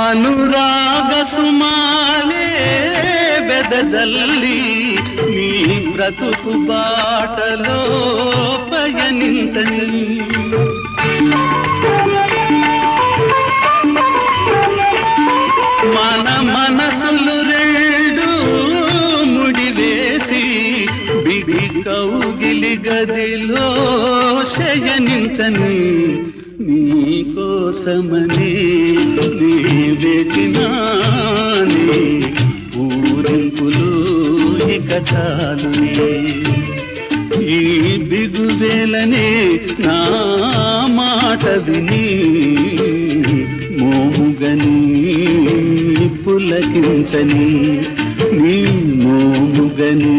అనురాగ సుమాలే వెదజల్లి నీ బ్రతుకు బాటలో పయనించని మన మనసులు రెండు ముడివేసి బిడి కౌగిలి గదిలో శయనించని నీకోసమని నీ వేచినాని ఊరింపులు ఇక చాలు ఈ బిగువేలనే నా మాట విని మోముగని పులకించని నీ మోముగని